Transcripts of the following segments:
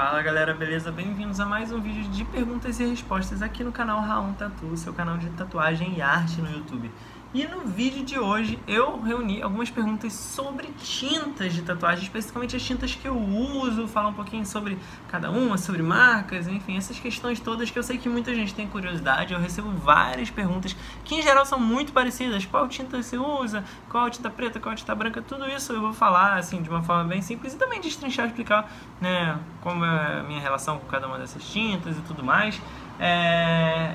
Fala galera, beleza? Bem-vindos a mais um vídeo de perguntas e respostas aqui no canal Raon Tatu, seu canal de tatuagem e arte no YouTube. E no vídeo de hoje eu reuni algumas perguntas sobre tintas de tatuagem, especificamente as tintas que eu uso, falar um pouquinho sobre cada uma, sobre marcas, enfim, essas questões todas que eu sei que muita gente tem curiosidade. Eu recebo várias perguntas que em geral são muito parecidas: qual tinta você usa, qual tinta preta, qual tinta branca, tudo isso eu vou falar assim de uma forma bem simples e também destrinchar, explicar, né, como é a minha relação com cada uma dessas tintas e tudo mais.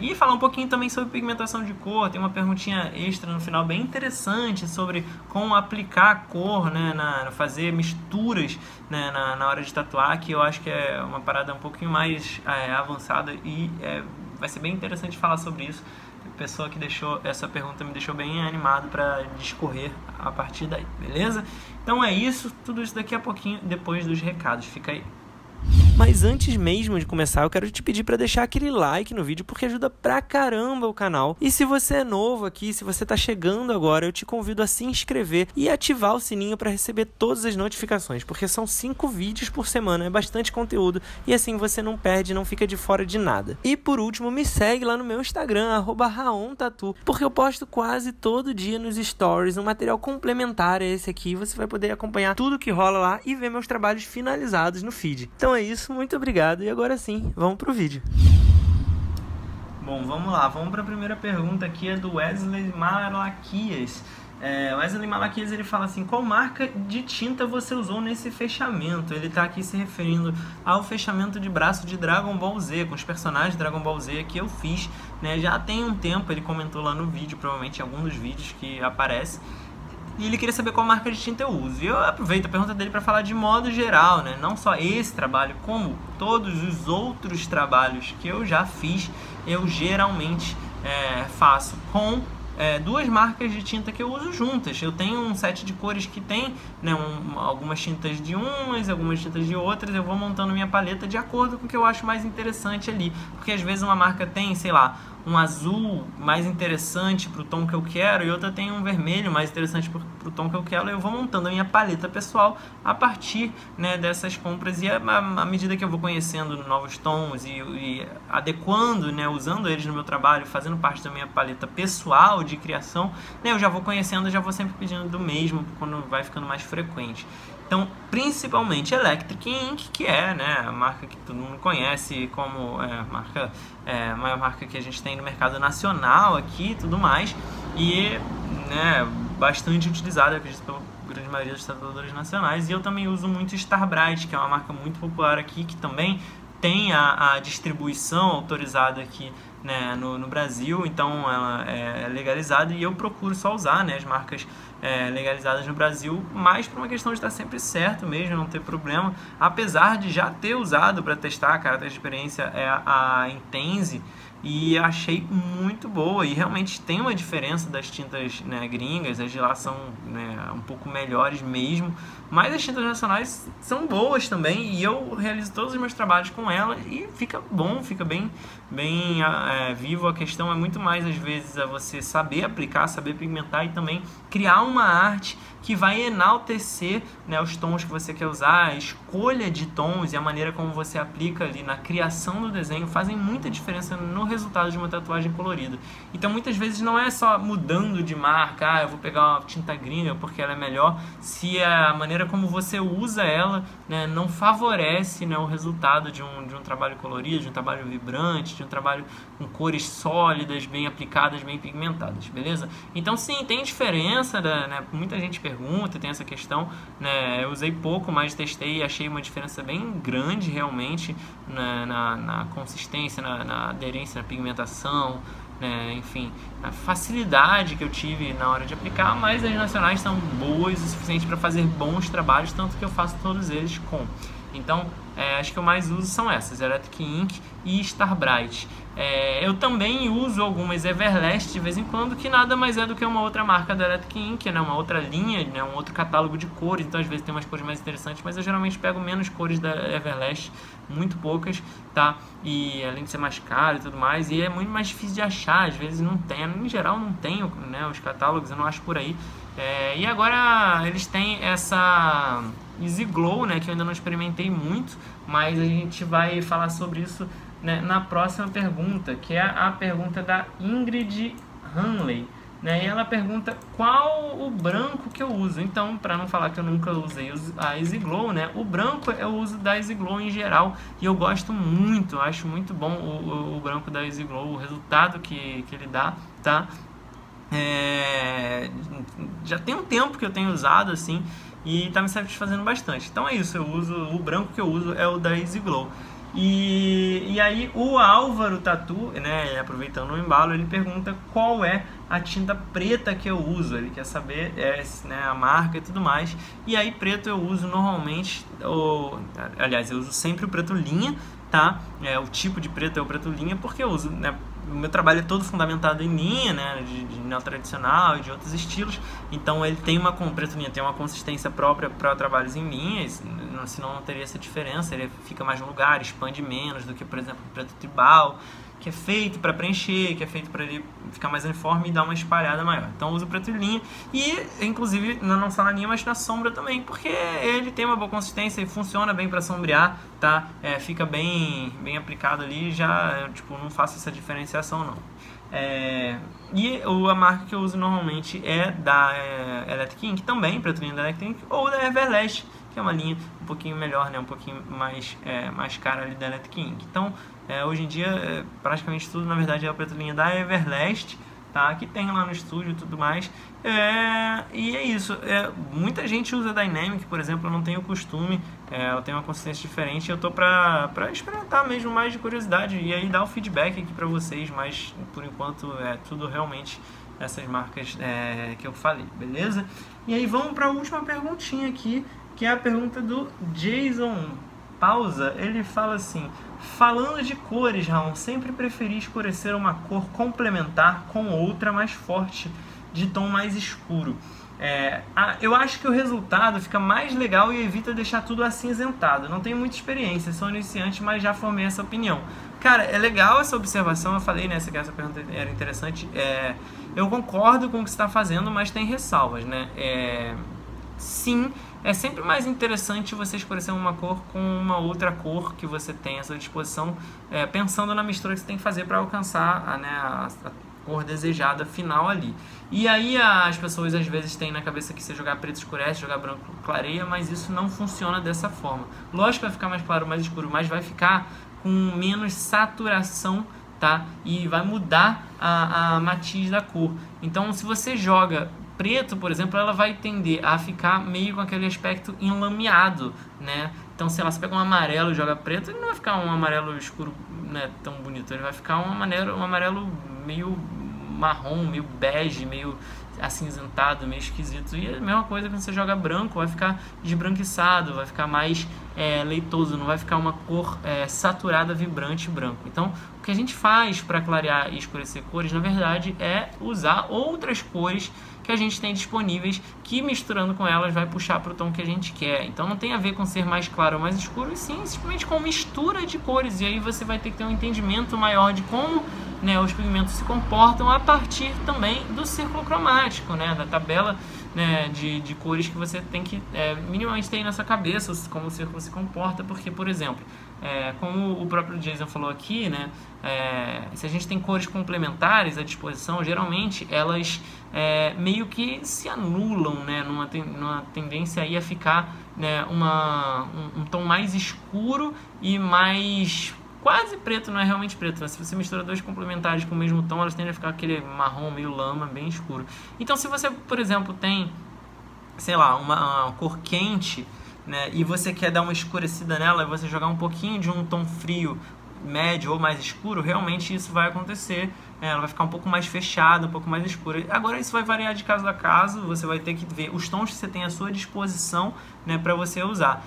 E falar um pouquinho também sobre pigmentação de cor. Tem uma perguntinha extra no final bem interessante sobre como aplicar a cor, né, fazer misturas, né, na hora de tatuar, que eu acho que é uma parada um pouquinho mais avançada e vai ser bem interessante falar sobre isso. A pessoa que deixou essa pergunta me deixou bem animado para discorrer a partir daí, beleza? Então é isso, tudo isso daqui a pouquinho depois dos recados, fica aí. Mas antes mesmo de começar, eu quero te pedir para deixar aquele like no vídeo, porque ajuda pra caramba o canal. E se você é novo aqui, se você tá chegando agora, eu te convido a se inscrever e ativar o sininho para receber todas as notificações, porque são 5 vídeos por semana, é bastante conteúdo, e assim você não perde, não fica de fora de nada. E por último, me segue lá no meu Instagram, @RaonTatu, porque eu posto quase todo dia nos stories um material complementar a esse aqui. Você vai poder acompanhar tudo que rola lá e ver meus trabalhos finalizados no feed. Então é isso, muito obrigado e agora sim, vamos pro vídeo. Bom, vamos lá, vamos para a primeira pergunta aqui, é do Wesley Malaquias. Wesley Malaquias, ele fala assim: qual marca de tinta você usou nesse fechamento? Ele está aqui se referindo ao fechamento de braço de Dragon Ball Z, com os personagens de Dragon Ball Z que eu fiz, né, já tem um tempo. Ele comentou lá no vídeo, provavelmente em algum dos vídeos que aparece. E ele queria saber qual marca de tinta eu uso. E eu aproveito a pergunta dele para falar de modo geral, né? Não só esse trabalho, como todos os outros trabalhos que eu já fiz, eu geralmente faço com duas marcas de tinta que eu uso juntas. Eu tenho um set de cores que tem, né, algumas tintas de umas, algumas tintas de outras. Eu vou montando minha paleta de acordo com o que eu acho mais interessante ali. Porque às vezes uma marca tem, sei lá, um azul mais interessante para o tom que eu quero e outra tem um vermelho mais interessante para o tom que eu quero. Eu vou montando a minha paleta pessoal a partir, né, dessas compras, e à medida que eu vou conhecendo novos tons e adequando, né, usando eles no meu trabalho, fazendo parte da minha paleta pessoal de criação, né, eu já vou conhecendo, já vou sempre pedindo do mesmo quando vai ficando mais frequente. Então, principalmente Electric Ink, que é, né, a marca que todo mundo conhece como a maior marca que a gente tem no mercado nacional aqui e tudo mais, e, né, bastante utilizada, acredito, pela grande maioria dos tatuadores nacionais. E eu também uso muito Starbright, que é uma marca muito popular aqui, que também tem a distribuição autorizada aqui, né, no Brasil. Então ela é legalizada e eu procuro só usar, né, as marcas legalizadas no Brasil, mais por uma questão de estar sempre certo mesmo, não ter problema. Apesar de já ter usado para testar, cara, a experiência a Intense, e achei muito boa, e realmente tem uma diferença das tintas, né, gringas. As de lá são, né, um pouco melhores mesmo, mas as tintas nacionais são boas também, e eu realizo todos os meus trabalhos com ela e fica bom, fica bem vivo. A questão é muito mais, às vezes, você saber aplicar, saber pigmentar e também criar uma arte que vai enaltecer, né, os tons que você quer usar. A escolha de tons e a maneira como você aplica ali na criação do desenho fazem muita diferença no resultado de uma tatuagem colorida. Então muitas vezes não é só mudando de marca, eu vou pegar uma tinta gringa porque ela é melhor, se a maneira como você usa ela, né, não favorece, né, o resultado de um trabalho colorido, de um trabalho vibrante, de um trabalho com cores sólidas, bem aplicadas, bem pigmentadas, beleza? Então sim, tem diferença, né, muita gente pergunta, tem essa questão, né, eu usei pouco, mas testei e achei uma diferença bem grande realmente na consistência, na aderência, na pigmentação, né, enfim, a facilidade que eu tive na hora de aplicar. Mas as nacionais são boas o suficiente para fazer bons trabalhos, tanto que eu faço todos eles com. Então, acho que eu mais uso são essas, Electric Ink e Starbright. Eu também uso algumas Everlast de vez em quando, que nada mais é do que uma outra marca da Electric Ink, né, uma outra linha, né, um outro catálogo de cores. Então às vezes tem umas cores mais interessantes, mas eu geralmente pego menos cores da Everlast, muito poucas, tá? E além de ser mais caro e tudo mais, e é muito mais difícil de achar, às vezes não tem, em geral não tenho, né, os catálogos, eu não acho por aí. E agora eles têm essa Easy Glow, né, que eu ainda não experimentei muito, mas a gente vai falar sobre isso, né, na próxima pergunta, que é a pergunta da Ingrid Hanley, né, e ela pergunta qual o branco que eu uso. Então, para não falar que eu nunca usei a Easy Glow, né, o branco eu uso da Easy Glow em geral, e eu gosto muito, acho muito bom o branco da Easy Glow, o resultado que ele dá, tá? Já tem um tempo que eu tenho usado assim e tá me satisfazendo bastante. Então é isso, eu uso o branco que eu uso é o da Easy Glow. E aí o Álvaro Tatu, né, aproveitando o embalo, ele pergunta qual é a tinta preta que eu uso. Ele quer saber né, a marca e tudo mais. E aí preto eu uso normalmente, aliás, eu uso sempre o preto linha, tá? O tipo de preto é o preto linha, porque eu uso, né, o meu trabalho é todo fundamentado em linha, né, de neo tradicional e de outros estilos, então ele tem preto linha tem uma consistência própria para trabalhos em linhas, senão não teria essa diferença, ele fica mais no lugar, expande menos do que, por exemplo, o preto tribal, que é feito para preencher, que é feito para ele ficar mais uniforme e dar uma espalhada maior. Então eu uso preto linha e, inclusive, não só na linha, mas na sombra também, porque ele tem uma boa consistência e funciona bem para sombrear, tá? Fica bem aplicado ali, já tipo, não faço essa diferenciação não. E a marca que eu uso normalmente é da Electric Ink também, preto linha da Electric Ink, ou da Everlast, que é uma linha um pouquinho melhor, né? Um pouquinho mais cara ali da Electric Ink. Então, hoje em dia, praticamente tudo, na verdade, é a preto linha da Everlast, tá? Que tem lá no estúdio e tudo mais. E é isso. Muita gente usa Dynamic, por exemplo, eu não tenho costume, eu tenho uma consistência diferente, eu tô pra experimentar mesmo, mais de curiosidade, e aí dar o feedback aqui pra vocês, mas por enquanto é tudo realmente essas marcas que eu falei, beleza? E aí vamos pra última perguntinha aqui, que é a pergunta do Jason Pausa. Ele fala assim: falando de cores, Raul, sempre preferi escurecer uma cor complementar com outra mais forte, de tom mais escuro. Eu acho que o resultado fica mais legal e evita deixar tudo acinzentado. Não tenho muita experiência, sou iniciante, mas já formei essa opinião. Cara, é legal essa observação, eu falei, né, que essa pergunta era interessante. Eu concordo com o que você está fazendo, mas tem ressalvas, né? Sim, é sempre mais interessante você escurecer uma cor com uma outra cor que você tem à sua disposição, pensando na mistura que você tem que fazer para alcançar a cor desejada final ali. E aí as pessoas às vezes têm na cabeça que se jogar preto escurece, jogar branco clareia, mas isso não funciona dessa forma. Lógico que vai ficar mais claro, mais escuro, mas vai ficar com menos saturação, tá? E vai mudar a matiz da cor. Então, se você joga preto, por exemplo, ela vai tender a ficar meio com aquele aspecto enlameado, né? Então, sei lá, você pega um amarelo e joga preto, ele não vai ficar um amarelo escuro, né, tão bonito, ele vai ficar um amarelo meio marrom, meio bege, meio acinzentado, meio esquisito. E a mesma coisa quando você joga branco, vai ficar desbranquiçado, vai ficar mais leitoso, não vai ficar uma cor saturada, vibrante, branco. Então, o que a gente faz para clarear e escurecer cores, na verdade, é usar outras cores que a gente tem disponíveis, que misturando com elas vai puxar para o tom que a gente quer. Então não tem a ver com ser mais claro ou mais escuro, e sim simplesmente com mistura de cores. E aí você vai ter que ter um entendimento maior de como, né, os pigmentos se comportam a partir também do círculo cromático, né, da tabela, né, de cores que você tem que minimamente ter aí na sua cabeça, como o círculo se comporta, porque, por exemplo, como o próprio Jason falou aqui, né, se a gente tem cores complementares à disposição, geralmente elas meio que se anulam, né, numa tendência aí a ficar, né, um tom mais escuro e mais quase preto, não é realmente preto, mas se você mistura dois complementares com o mesmo tom, elas tendem a ficar aquele marrom meio lama, bem escuro. Então, se você, por exemplo, tem, sei lá, uma cor quente, né, e você quer dar uma escurecida nela, e você jogar um pouquinho de um tom frio, médio ou mais escuro, realmente isso vai acontecer. Ela vai ficar um pouco mais fechada, um pouco mais escura. Agora isso vai variar de caso a caso, você vai ter que ver os tons que você tem à sua disposição, né, para você usar.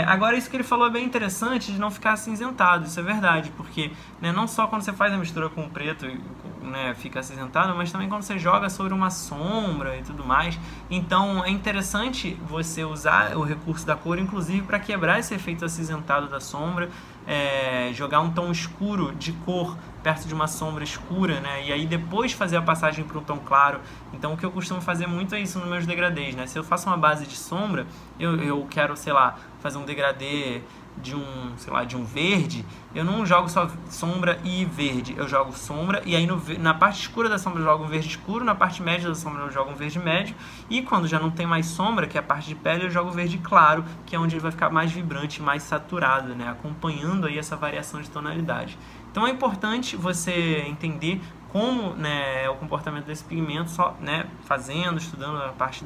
Agora isso que ele falou é bem interessante, de não ficar acinzentado, isso é verdade, porque, né, não só quando você faz a mistura com o preto, né, fica acinzentado, mas também quando você joga sobre uma sombra e tudo mais. Então é interessante você usar o recurso da cor, inclusive para quebrar esse efeito acinzentado da sombra, jogar um tom escuro de cor perto de uma sombra escura, né? E aí depois fazer a passagem para um tom claro. Então o que eu costumo fazer muito é isso nos meus degradês, né? Se eu faço uma base de sombra, eu quero, sei lá, fazer um degradê de um verde, eu não jogo só sombra e verde, eu jogo sombra e aí na parte escura da sombra eu jogo um verde escuro, na parte média da sombra eu jogo um verde médio e quando já não tem mais sombra, que é a parte de pele, eu jogo verde claro, que é onde ele vai ficar mais vibrante, mais saturado, né? Acompanhando aí essa variação de tonalidade. Então é importante você entender como, né, é o comportamento desse pigmento, só, né, estudando a parte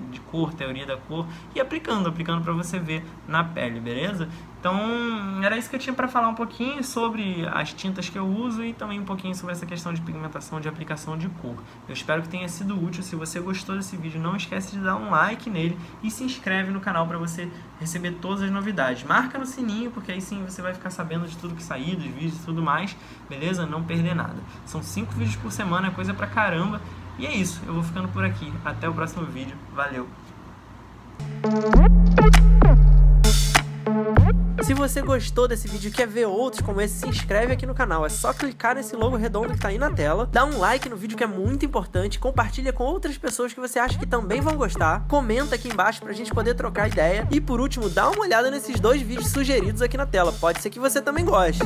de cor, teoria da cor e aplicando para você ver na pele, beleza? Então era isso que eu tinha para falar um pouquinho sobre as tintas que eu uso e também um pouquinho sobre essa questão de pigmentação, de aplicação de cor. Eu espero que tenha sido útil. Se você gostou desse vídeo, não esquece de dar um like nele e se inscreve no canal para você receber todas as novidades. Marca no sininho, porque aí sim você vai ficar sabendo de tudo que sair, dos vídeos e tudo mais, beleza? Não perder nada. São 5 vídeos por semana, é coisa pra caramba. E é isso, eu vou ficando por aqui. Até o próximo vídeo. Valeu! Se você gostou desse vídeo e quer ver outros como esse, se inscreve aqui no canal. É só clicar nesse logo redondo que tá aí na tela, dá um like no vídeo que é muito importante, compartilha com outras pessoas que você acha que também vão gostar, comenta aqui embaixo pra gente poder trocar ideia e por último, dá uma olhada nesses 2 vídeos sugeridos aqui na tela, pode ser que você também goste.